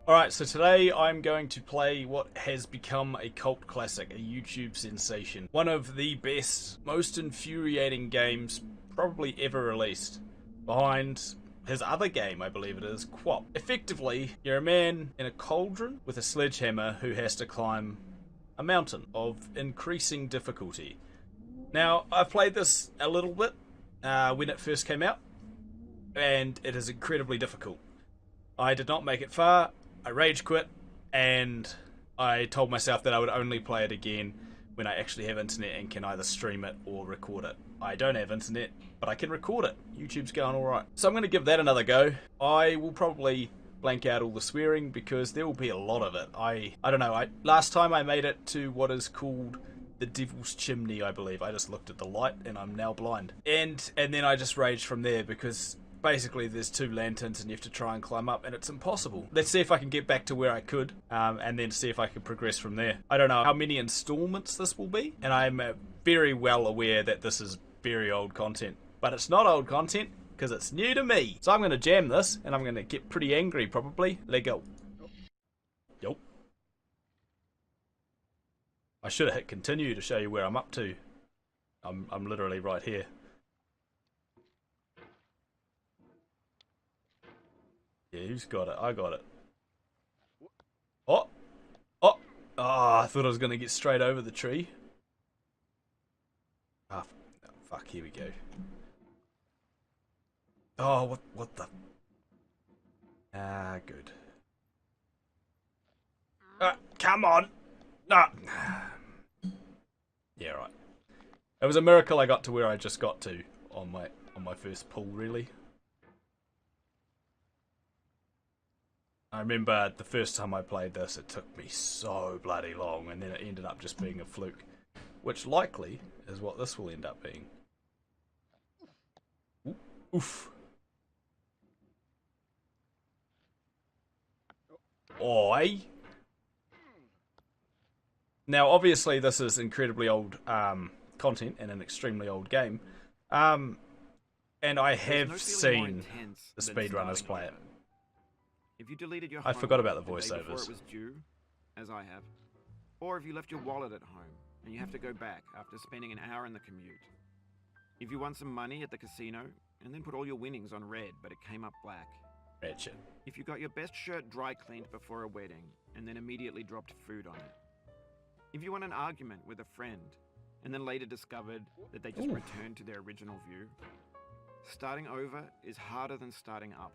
Alright, so today I'm going to play what has become a cult classic, a YouTube sensation. One of the best, most infuriating games probably ever released. Behind his other game, I believe it is, Quap. Effectively, you're a man in a cauldron with a sledgehammer who has to climb a mountain of increasing difficulty. Now, I've played this a little bit when it first came out, and it is incredibly difficult. I did not make it far. I rage quit, and I told myself that I would only play it again when I actually have internet and can either stream it or record it. I don't have internet, but I can record it. YouTube's going alright. So I'm going to give that another go. I will probably blank out all the swearing because there will be a lot of it. I don't know. Last time I made it to what is called the Devil's Chimney, I believe. I just looked at the light and I'm now blind. And then I just raged from there because basically there's two lanterns and you have to try and climb up and it's impossible. Let's see if I can get back to where I could and then see if I can progress from there. I don't know how many installments this will be, and I'm very well aware that this is very old content, but it's not old content because it's new to me. So I'm going to jam this and I'm going to get pretty angry probably. Let go. Yup. I should have hit continue to show you where I'm up to. I'm literally right here. Yeah, who's got it? I got it. Oh! Oh! Ah, I thought I was going to get straight over the tree. Ah, oh, fuck, here we go. Oh, what the... Ah, good. Come on! No! Yeah, right. It was a miracle I got to where I just got to on my first pull, really. I remember the first time I played this, it took me so bloody long, and then it ended up just being a fluke, which likely is what this will end up being. Oof. Oi. Now, obviously, this is incredibly old content and an extremely old game, and I have seen the speedrunners play it. If you deleted your I forgot about the before voiceovers. it was due, as I have, or if you left your wallet at home and you have to go back after spending an hour in the commute. If you won some money at the casino and then put all your winnings on red but it came up black. Gotcha. If you got your best shirt dry cleaned before a wedding and then immediately dropped food on it. If you won an argument with a friend and then later discovered that they just returned to their original view. Starting over is harder than starting up.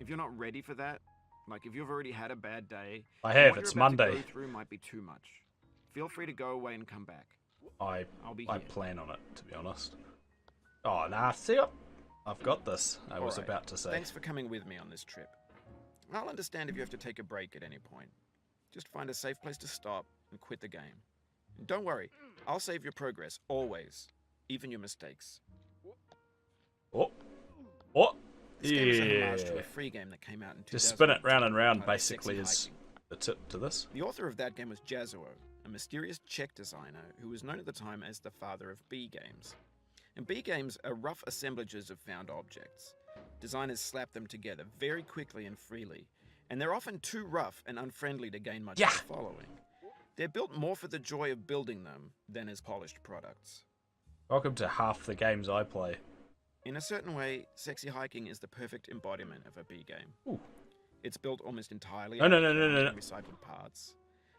If you're not ready for that, like if you've already had a bad day, I have. what It's you're about Monday. to go through might be too much. Feel free to go away and come back. I I'll be here. plan on it, to be honest. Oh, nah, see, I've got this. I was about to say. Thanks for coming with me on this trip. I'll understand if you have to take a break at any point. Just find a safe place to stop and quit the game. And don't worry, I'll save your progress, always. Even your mistakes. Oh. Oh. This game is a homage to a free game that came out in 2000. Just spin it round and round, titled basically, Sexy is Hiking. the tip to this. The author of that game was Jazuo, a mysterious Czech designer who was known at the time as the father of B games. And B games are rough assemblages of found objects. Designers slap them together very quickly and freely, and they're often too rough and unfriendly to gain much of a following. They're built more for the joy of building them than as polished products. Welcome to half the games I play. In a certain way, Sexy Hiking is the perfect embodiment of a B game. Ooh. It's built almost entirely No. out of recycled parts,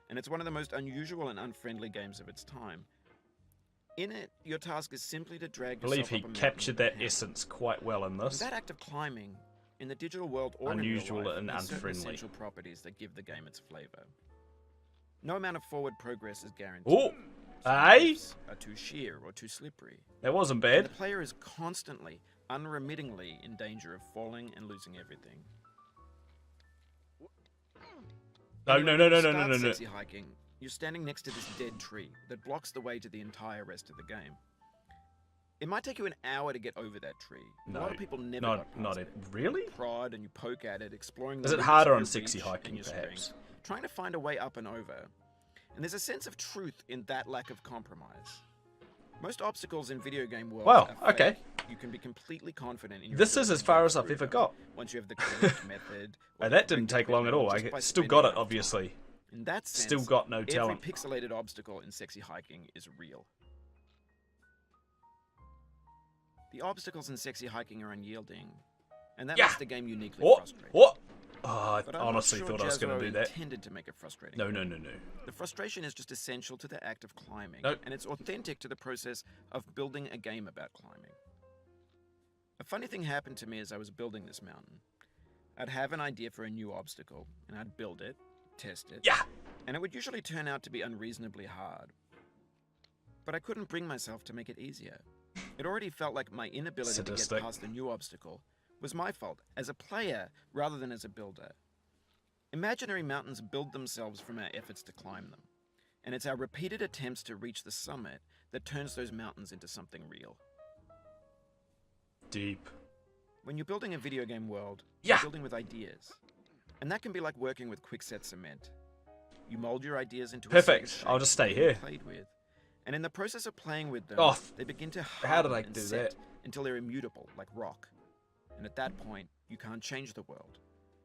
and it's one of the most unusual and unfriendly games of its time. In it, your task is simply to drag yourself I believe he up a mountain captured with a that hammer. essence quite well in this. That act of climbing, in the digital world or Unusual in real life, and has certain unfriendly. essential properties that give the game its flavor. No amount of forward progress is guaranteed. Oh, Some eh? cliffs are too sheer or too slippery. That wasn't And bad. the player is constantly, unremittingly in danger of falling and losing everything. No. When you start Sexy Hiking, you're standing next to this dead tree that blocks the way to the entire rest of the game. It might take you an hour to get over that tree. A lot of people never got past not it. it. Really? You prod and you poke at it, exploring the Is it limits harder of on your Sexy reach Hiking, and your perhaps? strength, trying to find a way up and over. And there's a sense of truth in that lack of compromise. Most obstacles in video game worlds Wow, are okay. fake, you can be completely confident in your This is as far as I've ever got. once you have the correct method. And that didn't take long at all. I still got it, obviously. In that sense, still got no talent. Every pixelated obstacle in Sexy Hiking is real. The obstacles in Sexy Hiking are unyielding, and that makes the game uniquely frustrating. What? Oh, I honestly thought I was going to do that. Intended to make it frustrating. No. The frustration is just essential to the act of climbing, Nope. and it's authentic to the process of building a game about climbing. A funny thing happened to me as I was building this mountain. I'd have an idea for a new obstacle, and I'd build it, test it, and it would usually turn out to be unreasonably hard. But I couldn't bring myself to make it easier. It already felt like my inability to get past the new obstacle was my fault as a player rather than as a builder. Imaginary mountains build themselves from our efforts to climb them, and it's our repeated attempts to reach the summit that turns those mountains into something real. Deep. When you're building a video game world, you're building with ideas, and that can be like working with quickset cement. You mold your ideas into perfect. I'll just stay here. Played with. And in the process of playing with them, they begin to harden and set until they're immutable, like rock. And at that point, you can't change the world,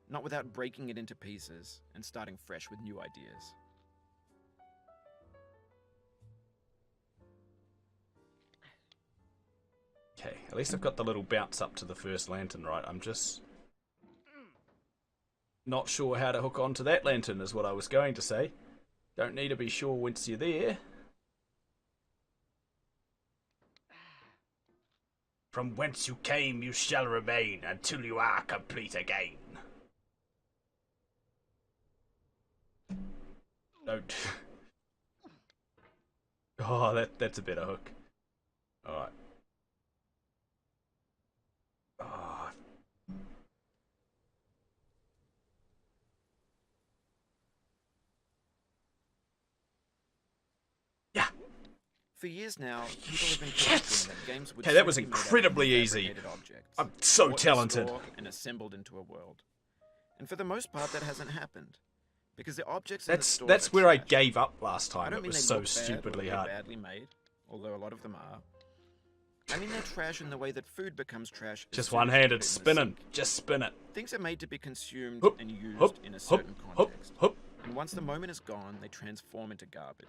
not without breaking it into pieces and starting fresh with new ideas. Okay, at least I've got the little bounce up to the first lantern, right? I'm just not sure how to hook onto that lantern is what I was going to say. Don't need to be sure once you're there. From whence you came, you shall remain until you are complete again. Don't. Oh, that's a better hook. Alright. Oh. Yeah. For years now, people have been predicting that games would that was soon be made out of incredibly easy. objects, I'm so brought to talented. store and assembled into a world. And for the most part, that hasn't happened. Because the objects in the store that's where I trash. gave up last I time. don't It mean was they so look bad or stupidly they're hard. badly made, although a lot of them are. I mean they're trash in the way that food becomes trash. Just one-handed spinning. Just spin it. Things are made to be consumed Hup, and used hup, in a hup, certain hup, context. hup. And once the moment is gone, they transform into garbage.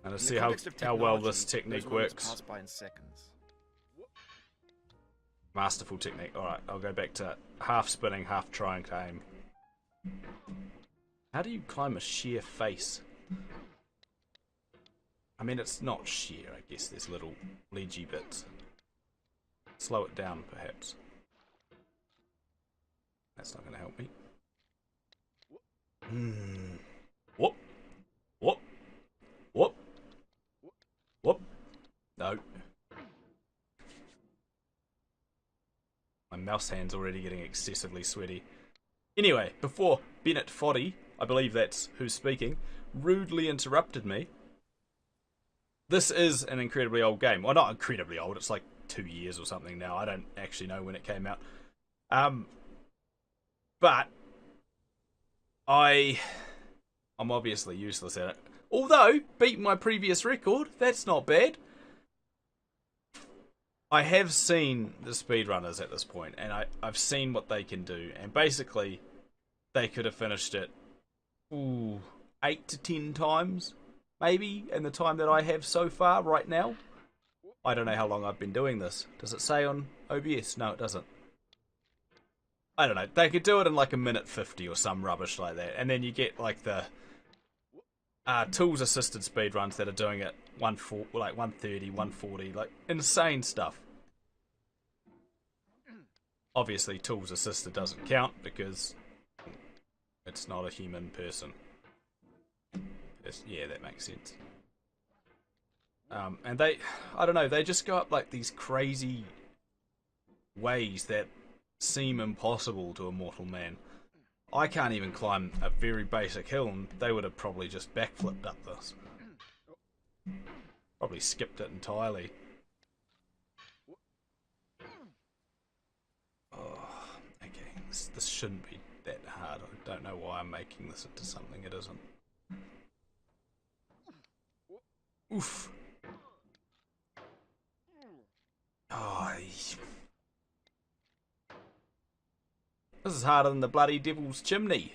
And let's In see the how context of well technology, this technique those moments works. pass by in seconds. Masterful technique. Alright, I'll go back to half spinning, half trying to aim. How do you climb a sheer face? I mean, it's not sheer, I guess. There's little ledgy bits. Slow it down, perhaps. That's not going to help me. Whoop. Whoop. Whoop. Whoop. No. My mouse hand's already getting excessively sweaty. Anyway, before Bennett Foddy, I believe that's who's speaking, rudely interrupted me. This is an incredibly old game. Well, not incredibly old, it's like 2 years or something now. I don't actually know when it came out. But I'm obviously useless at it. Although, beat my previous record, that's not bad. I have seen the speedrunners at this point, and I've seen what they can do, and basically, they could have finished it 8 to 10 times, maybe, in the time that I have so far, right now. I don't know how long I've been doing this. Does it say on OBS? No, it doesn't. I don't know. They could do it in like a minute 50 or some rubbish like that, and then you get like the tools-assisted speedruns that are doing it 130, 140, like insane stuff. Obviously, tools-assisted doesn't count because it's not a human person. Yeah, that makes sense. And I don't know, they just go up like these crazy ways that seem impossible to a mortal man. I can't even climb a very basic hill, and they would have probably just backflipped up this. Probably skipped it entirely. Oh, okay, this shouldn't be that hard. I don't know why I'm making this into something it isn't. Oof. Oh, This is harder than the bloody devil's chimney.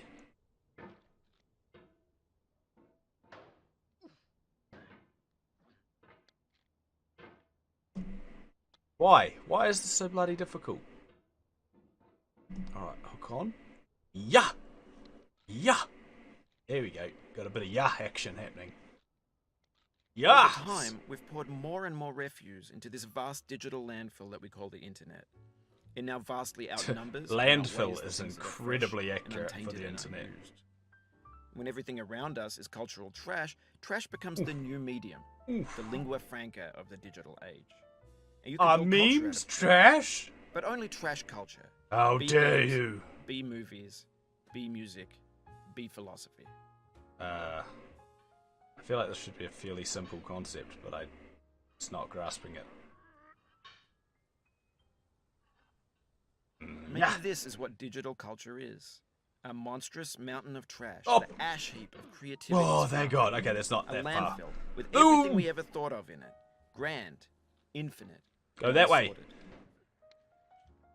Why? Why is this so bloody difficult? Alright, hook on. Yeah! Yeah! There we go. Got a bit of yeah action happening. Yeah! Over time, we've poured more and more refuse into this vast digital landfill that we call the internet. It now vastly outnumbers. Landfill is incredibly accurate for the internet. When everything around us is cultural trash, trash becomes the new medium, the lingua franca of the digital age. And you can Are build culture memes out of trash? but only trash culture. How B dare games, you? B movies, B music, B philosophy. I feel like this should be a fairly simple concept, but I'm just not grasping it. Maybe this is what digital culture is. A monstrous mountain of trash. Oh. The ash heap of creativity. Oh, thank God. Okay, that's not A that far. landfill with everything we ever thought of in it. Grand, infinite. Go that way. unsorted.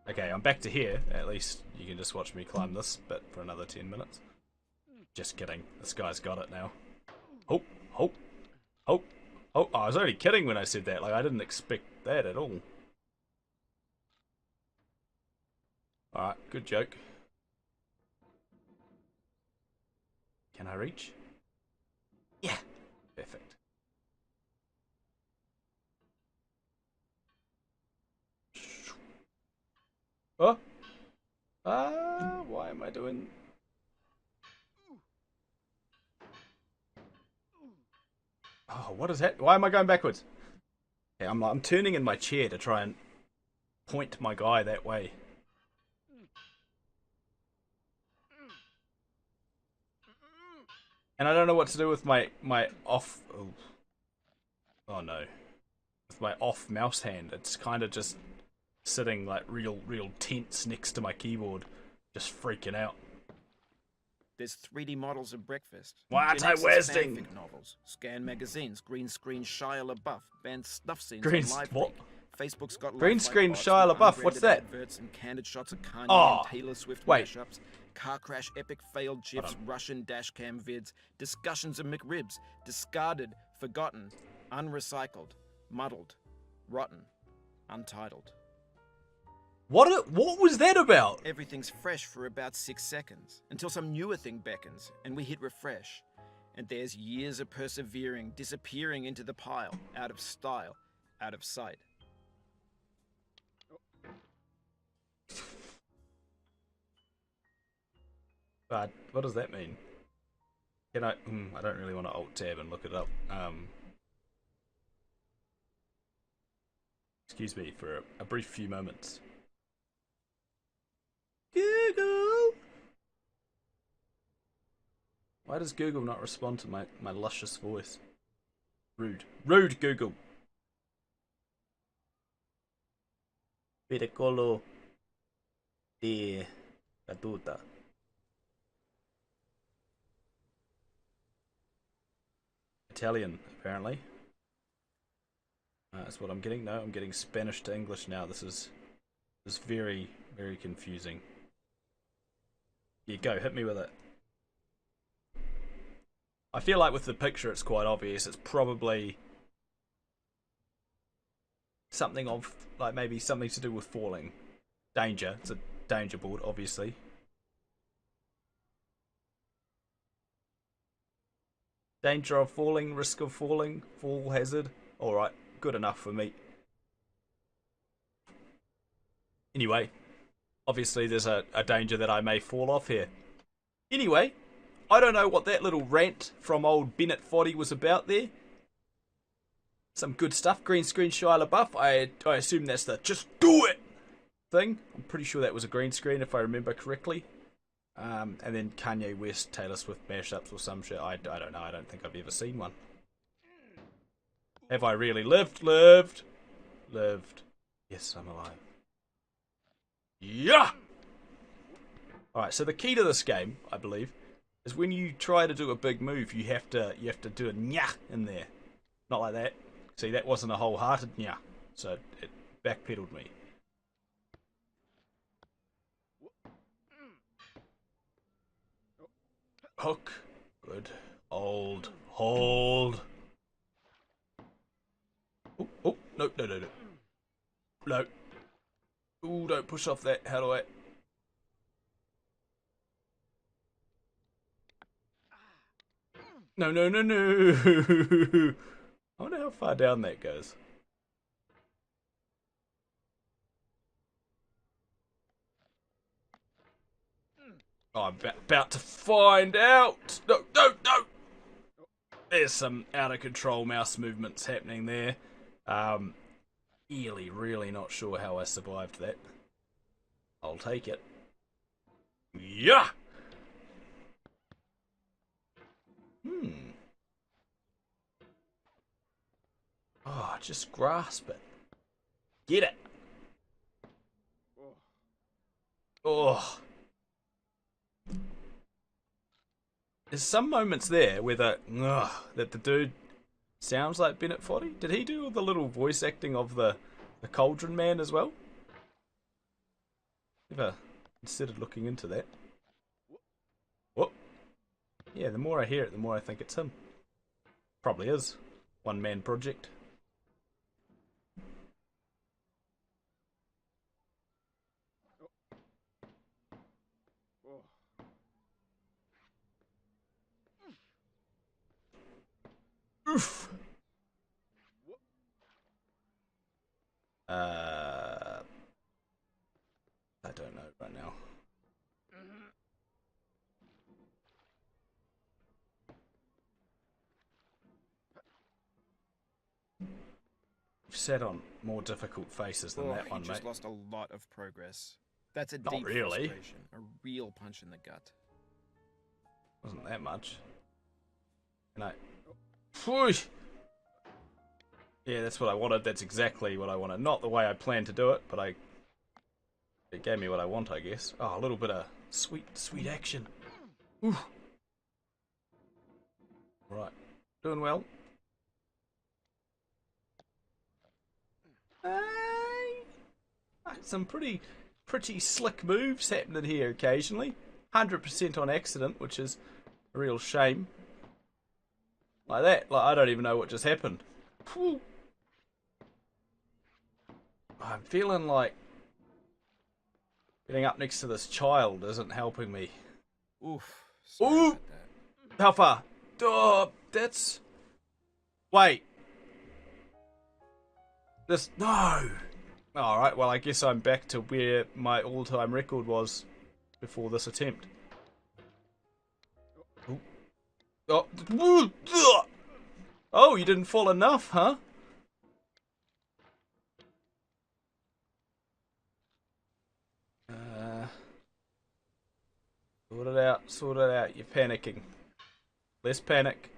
Okay, I'm back to here. At least you can just watch me climb this bit for another 10 minutes. Just kidding. This guy's got it now. Hope, hope, hope, hope. Oh, I was only kidding when I said that. Like, I didn't expect that at all. Alright, good joke. Can I reach? Yeah. Perfect. Oh? Why am I doing... Oh, what is that? Why am I going backwards? Okay, I'm turning in my chair to try and point my guy that way. And I don't know what to do with my off... Oh no. With my off mouse hand. It's kind of just sitting like real tense next to my keyboard. Just freaking out. There's 3D models of breakfast. What Gen a X's wasting! fanfic novels, scan magazines, green screen Shia LaBeouf, banned snuff scenes Green on live what? feed. Facebook's got Green lifelike screen bots Shia with LaBeouf, what's unbranded that? Adverts and candid shots of Kanye Oh, and Taylor Swift wait. mashups, car crash epic failed GIFs, Russian dashcam vids, discussions of McRibs, discarded, forgotten, unrecycled, muddled, rotten, untitled. What was that about? Everything's fresh for about 6 seconds, until some newer thing beckons, and we hit refresh. And there's years of persevering, disappearing into the pile, out of style, out of sight. But what does that mean? Can I? I don't really want to alt tab and look it up. Excuse me for a brief few moments. Google. Why does Google not respond to my luscious voice? Rude. Rude, Google. Pericolo de caduta. Italian, apparently. That's what I'm getting. No, I'm getting Spanish to English now. This is very, very confusing. Yeah, go, hit me with it. I feel like with the picture it's quite obvious. It's probably something of, like maybe something to do with falling. Danger. It's a danger board, obviously. Danger of falling, risk of falling, fall hazard. Alright, good enough for me. Anyway, obviously there's a danger that I may fall off here. Anyway, I don't know what that little rant from old Bennett Foddy was about there. Some good stuff. Green screen Shia LaBeouf. I assume that's the just do it thing. I'm pretty sure that was a green screen if I remember correctly. And then Kanye West, Taylor Swift mashups or some shit. I don't know. I don't think I've ever seen one. Have I really lived? Lived. Yes, I'm alive. Yeah! Alright, so the key to this game, I believe, is when you try to do a big move, you have to do a nyah in there. Not like that. See, that wasn't a wholehearted nyah. So it backpedaled me. Hook. Good. Hold. Hold. Oh, oh, no, no, no, no. No. Ooh, don't push off that. How do I... No, no, no, no. I wonder how far down that goes. Oh, I'm about to find out. No, no, no. There's some out of control mouse movements happening there. Really not sure how I survived that. I'll take it. Yeah. Oh, just grasp it. Get it. Oh. There's some moments there where that the dude sounds like Bennett Foddy. Did he do the little voice acting of the Cauldron Man as well? Never considered looking into that. What? Yeah, the more I hear it, the more I think it's him. Probably is. One man project. Oof. I don't know right now. You've set on more difficult faces than that one, you mate. just lost a lot of progress. That's a Not deep really. frustration, a real punch in the gut. Wasn't that much. And I... Whoosh! Yeah, that's what I wanted. That's exactly what I wanted. Not the way I planned to do it, but it gave me what I want, I guess. Oh, a little bit of sweet action. Ooh. Right. Doing well. Some pretty slick moves happening here occasionally. 100% on accident, which is a real shame. Like that. Like, I don't even know what just happened. Whew. I'm feeling like getting up next to this child isn't helping me. Oof. Sorry Ooh! about that. How far? Oh, that's... Wait. This... No! Alright, well I guess I'm back to where my all-time record was before this attempt. Oh. Oh, you didn't fall enough, huh? Sort it out, you're panicking. Less panic,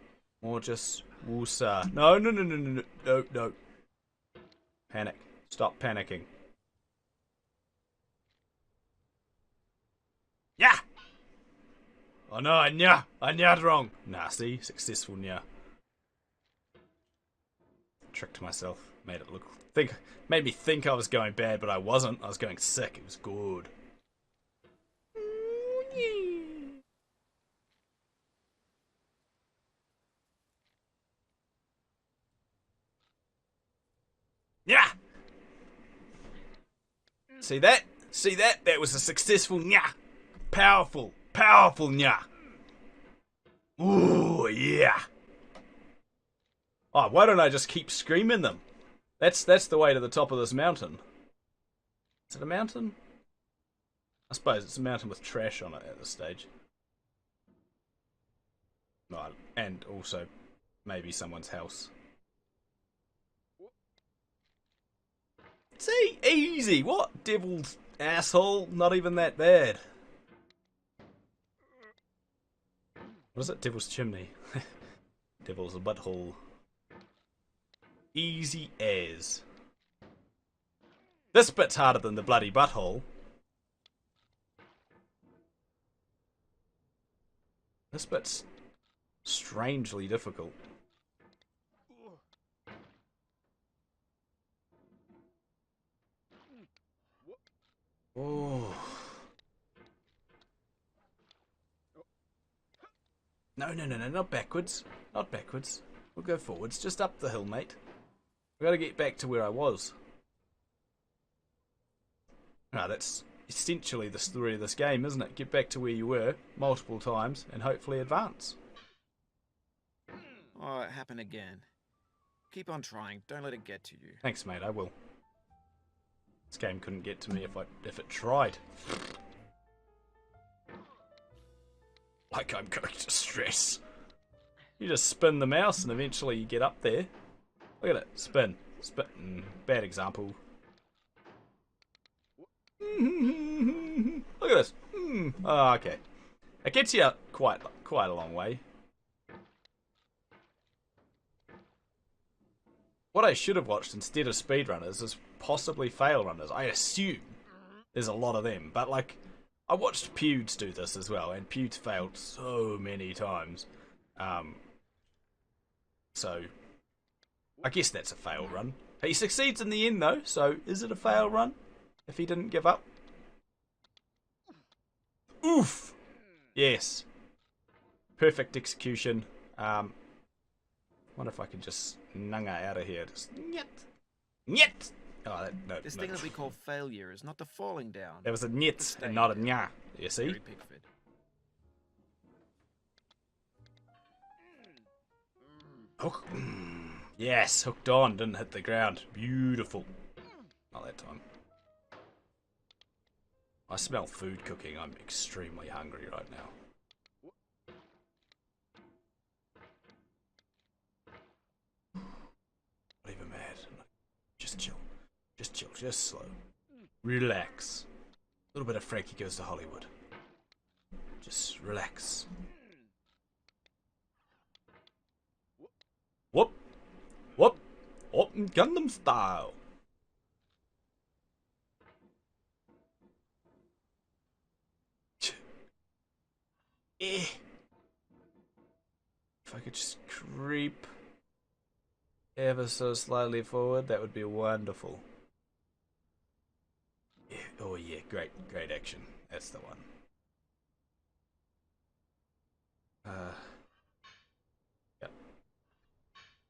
more just woosah. No. Panic. Stop panicking. Yeah! Oh no, I nya'd wrong. Nah, see? Successful nya. Tricked myself. Made me think I was going bad, but I wasn't. I was going sick. It was good. Yeah! See that? See that? That was a successful nya. Powerful nya. Ooh, yeah. Oh, why don't I just keep screaming them? That's the way to the top of this mountain. Is it a mountain? I suppose it's a mountain with trash on it at this stage. Right, and also maybe someone's house. See? Easy! What? Devil's asshole? Not even that bad. What is it? Devil's chimney. Devil's butthole. Easy as. This bit's harder than the bloody butthole. This bit's strangely difficult. Oh. No, no, no, no, not backwards. Not backwards. We'll go forwards. Just up the hill, mate. We've got to get back to where I was. Ah, that's essentially the story of this game, isn't it? Get back to where you were multiple times and hopefully advance. Oh, it happened again. Keep on trying. Don't let it get to you. Thanks, mate. I will. This game couldn't get to me if it tried. Like I'm going to stress. You just spin the mouse and eventually you get up there. Look at it. Spin. Spin. Bad example. Look at this. Oh, okay. It gets you quite a long way. What I should have watched instead of speedrunners is possibly fail runners. I assume there's a lot of them, but like I watched Pewds do this as well, and Pewds failed so many times. So I guess that's a fail run. He succeeds in the end though, so is it a fail run if he didn't give up? Oof! Yes. Perfect execution. Wonder if I could just nunga out of here. Just nyet. Nyet! Oh, no. This thing that we call failure is not the falling down. There was a nyet and not a nya. You see? Very Pickford. Hook. Yes, hooked on. Didn't hit the ground. Beautiful. Not that time. I smell food cooking. I'm extremely hungry right now. Not even mad. Just chill. Just chill. Just slow. Relax. A little bit of Frankie Goes to Hollywood. Just relax. Whoop. Whoop. Whoop. Gundam style. If I could just creep ever so slightly forward, that would be wonderful. Yeah. Oh yeah, great action. That's the one. Yep.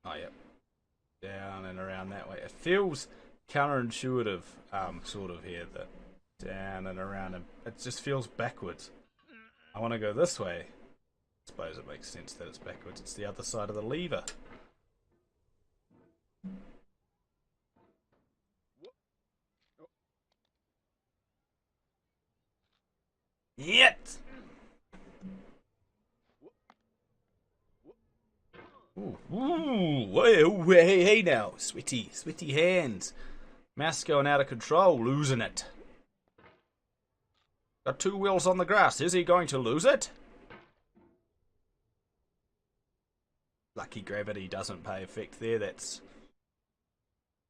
Oh yep. Down and around that way. It feels counterintuitive, sort of here, that down and around, and it just feels backwards. I want to go this way. I suppose it makes sense that it's backwards. It's the other side of the lever. Yet! Ooh, hey now. Sweaty hands. Mouse going out of control, losing it. Got two wheels on the grass. Is he going to lose it? Lucky gravity doesn't pay effect there. That's...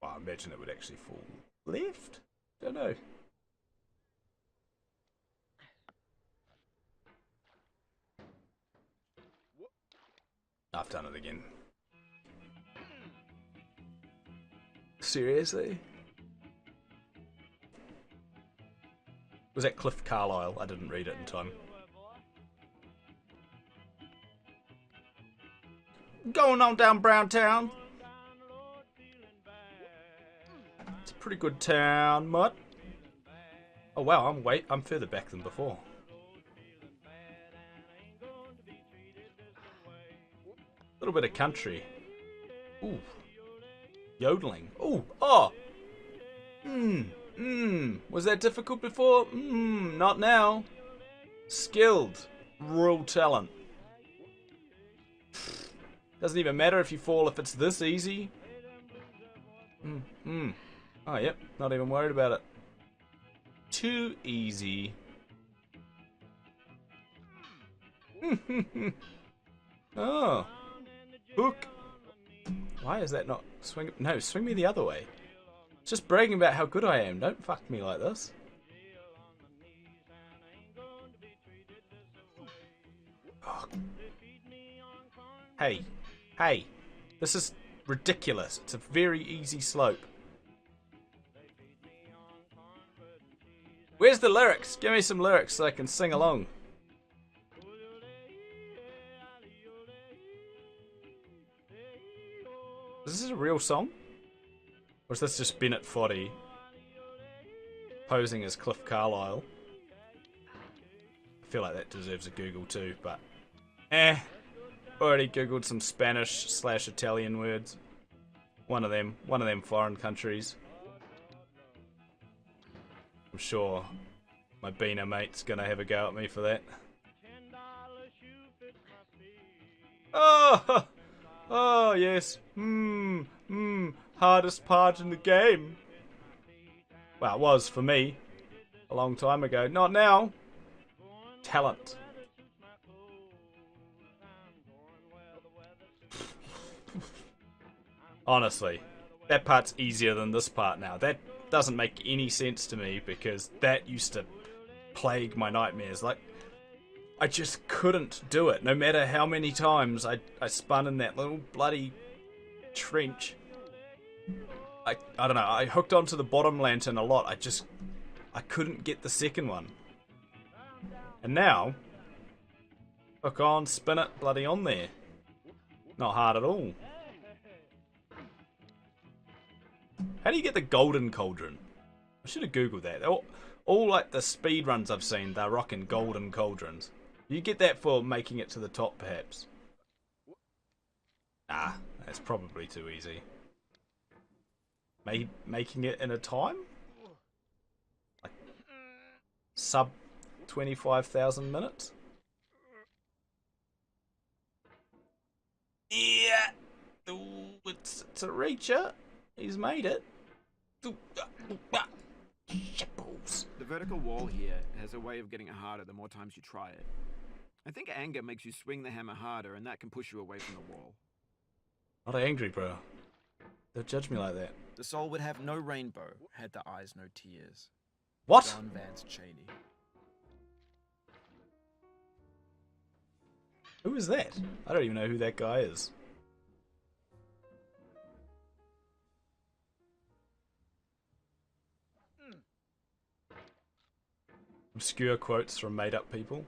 well, I imagine it would actually fall left? Don't know. I've done it again. Seriously? Was that Cliff Carlisle? I didn't read it in time. Going on down Brown Town. It's a pretty good town, mutt. Oh wow, I'm further back than before. A little bit of country. Ooh. Yodeling. Ooh. Oh. Was that difficult before? Not now. Skilled. Real talent. Doesn't even matter if you fall if it's this easy. Oh, yep. Not even worried about it. Too easy. Oh. Hook. Why is that not swing? No, swing me the other way. Just bragging about how good I am. Don't fuck me like this. Oh. Hey. Hey. This is ridiculous. It's a very easy slope. Where's the lyrics? Give me some lyrics so I can sing along. Is this a real song? Or is this just Bennett Foddy posing as Cliff Carlisle? I feel like that deserves a Google too, but already Googled some Spanish/Italian words. One of them foreign countries. I'm sure my Beaner mate's gonna have a go at me for that. Oh, oh yes. Hardest part in the game. Well, it was for me a long time ago. Not now. Talent. Honestly, that part's easier than this part now. That doesn't make any sense to me because that used to plague my nightmares. Like, I just couldn't do it. No matter how many times I spun in that little bloody trench. I don't know. I hooked onto the bottom lantern a lot. I couldn't get the second one. And now, hook on, spin it, bloody on there. Not hard at all. How do you get the golden cauldron? I should have googled that. All like the speed runs I've seen, they're rocking golden cauldrons. You get that for making it to the top, perhaps. Nah, that's probably too easy. Making it in a time? Like sub 25,000 minutes? Yeah! Ooh, it's a reacher. He's made it. Shipples. The vertical wall here has a way of getting it harder the more times you try it. I think anger makes you swing the hammer harder, and that can push you away from the wall. Not angry, bro. Don't judge me like that. The soul would have no rainbow had the eyes no tears. What? John Vance Cheney. Who is that? I don't even know who that guy is. Obscure quotes from made-up people.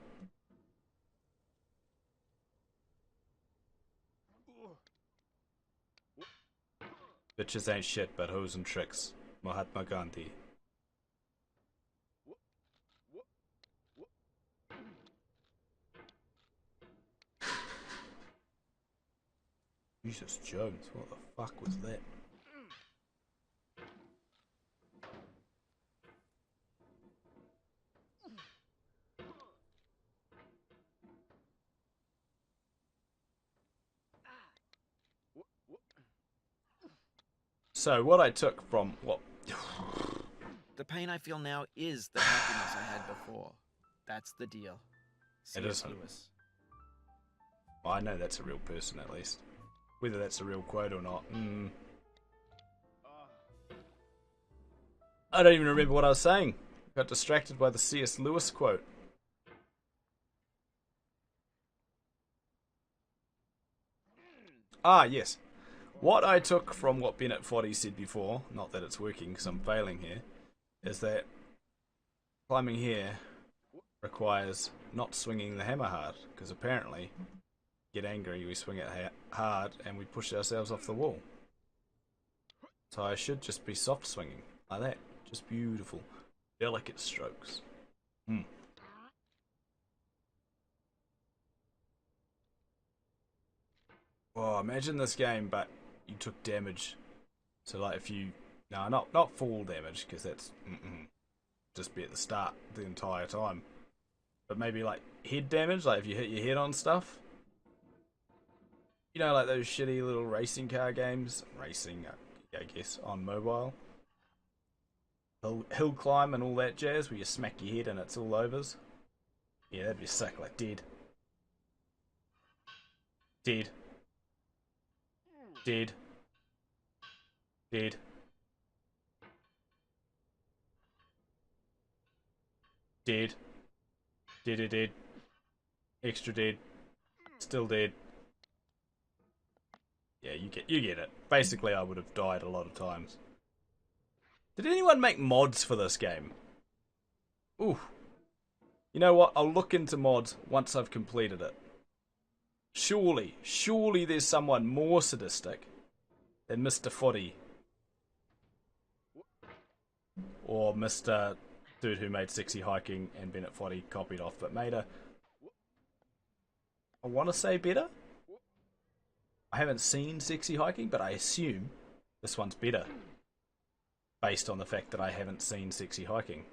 Bitches ain't shit but hoes and tricks. Mahatma Gandhi. Jesus Jones, what the fuck was that? So what I took from what? The pain I feel now is the happiness I had before. That's the deal. It isn't. Lewis. Well, I know that's a real person at least. Whether that's a real quote or not. I don't even remember what I was saying. Got distracted by the C.S. Lewis quote. Ah, yes. What I took from what Bennett Foddy said before, not that it's working because I'm failing here, is that climbing here requires not swinging the hammer hard, because apparently get angry, we swing it hard and we push ourselves off the wall. So I should just be soft swinging, like that. Just beautiful, delicate strokes. Oh, imagine this game, but you took damage. So like if you, no, not fall damage, because that's just be at the start the entire time. But maybe like head damage, like if you hit your head on stuff. You know, like those shitty little racing car games, racing, I guess, on mobile. Hill climb and all that jazz, where you smack your head and it's all overs. Yeah, that'd be sick, like dead. Dead. Dead. Dead. Dead. Dead. Extra dead. Still dead. Yeah, you get it. Basically, I would have died a lot of times. Did anyone make mods for this game? Ooh. You know what? I'll look into mods once I've completed it. Surely there's someone more sadistic than Mr. Foddy. Or Mr. Dude who made Sexy Hiking and Bennett Foddy copied off, but made a... I want to say better? I haven't seen Sexy Hiking, but I assume this one's better. Based on the fact that I haven't seen Sexy Hiking.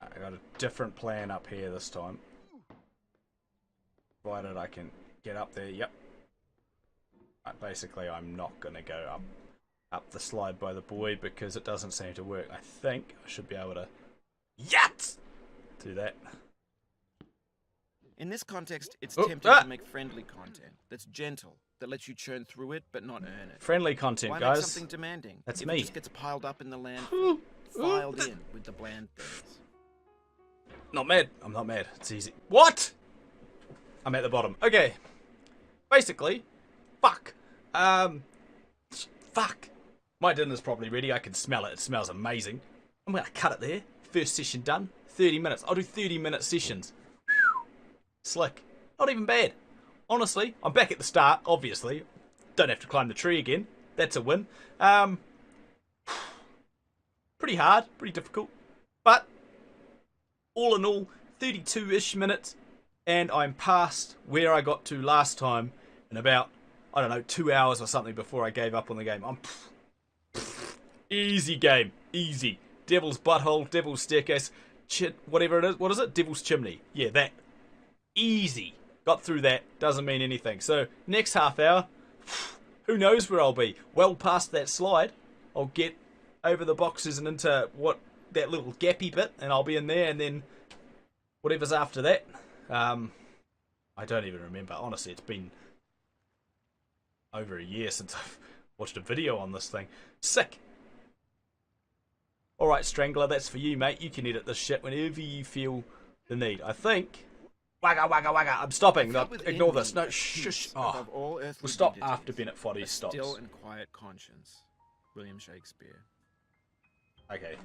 I got a different plan up here this time. Provided I can get up there, yep. Basically, I'm not going to go up the slide by the buoy because it doesn't seem to work. I think I should be able to do that. In this context, it's tempting to make friendly content that's gentle, that lets you churn through it but not earn it. Friendly content, Why guys. make something demanding? That's if me. It just gets piled up in the landfill, filed in with the bland things. Not mad. I'm not mad. It's easy. What? I'm at the bottom. Okay. Basically, fuck. Fuck. My dinner's probably ready. I can smell it. It smells amazing. I'm gonna cut it there. First session done. 30 minutes. I'll do 30-minute sessions. Slick. Not even bad. Honestly, I'm back at the start, obviously. Don't have to climb the tree again. That's a win. Pretty hard. Pretty difficult. But, all in all, 32-ish minutes. And I'm past where I got to last time in about, I don't know, 2 hours or something before I gave up on the game. Easy game. Easy. Devil's Butthole, Devil's Staircase, whatever it is. What is it? Devil's Chimney. Yeah, that. Easy. Got through that. Doesn't mean anything. So, next half hour, who knows where I'll be. Well past that slide, I'll get over the boxes and into that little gappy bit, and I'll be in there, and then whatever's after that. I don't even remember. Honestly, it's been over a year since I've watched a video on this thing. Sick. Alright, Strangler, that's for you, mate. You can edit this shit whenever you feel the need. I think... Wagga, wagga, wagga. I'm stopping. No, ignore this. No, shush. Oh. We'll stop after Bennett Foddy stops. Still and quiet conscience. William Shakespeare. Okay.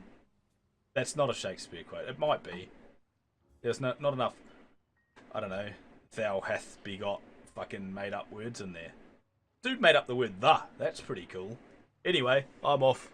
That's not a Shakespeare quote. It might be. There's not enough, I don't know, thou hath begot fucking made up words in there. Dude made up the word the. That's pretty cool. Anyway, I'm off.